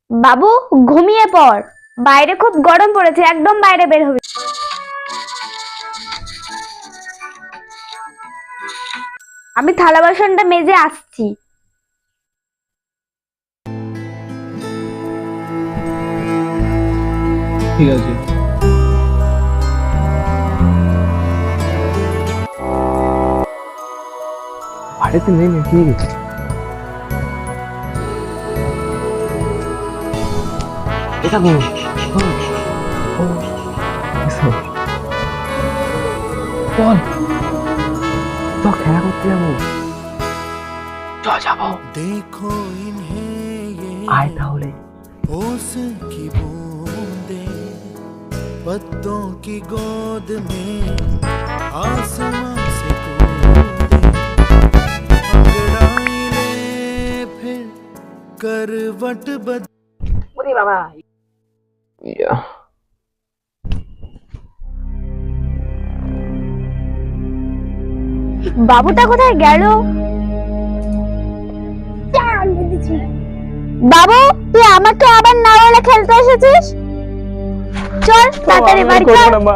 বাবু ঘুমিয়ে পড়, বাইরে খুব গরম পড়েছে, একদম বাইরে বের হবে। আমি থালা বাসনটা মেজে আসছি। ঠিক আছে। বাড়িতে নেই নাকি? এটা বল। বল তো খেলা করতে যাবো। যাবো। देखो इन्हें ये আয় তাহলে। ओस की बूंदें पत्तों की गोद में आसमां से कूदे अंगड़ाई ले फिर करवट बद ওরে বাবা। ইয়া। বাবুটা কোথায় গেল? বাবু তুই আমাকে আবার না বলে খেলতে এসেছিস? চল তাড়াতাড়ি বাড়ি চল। মা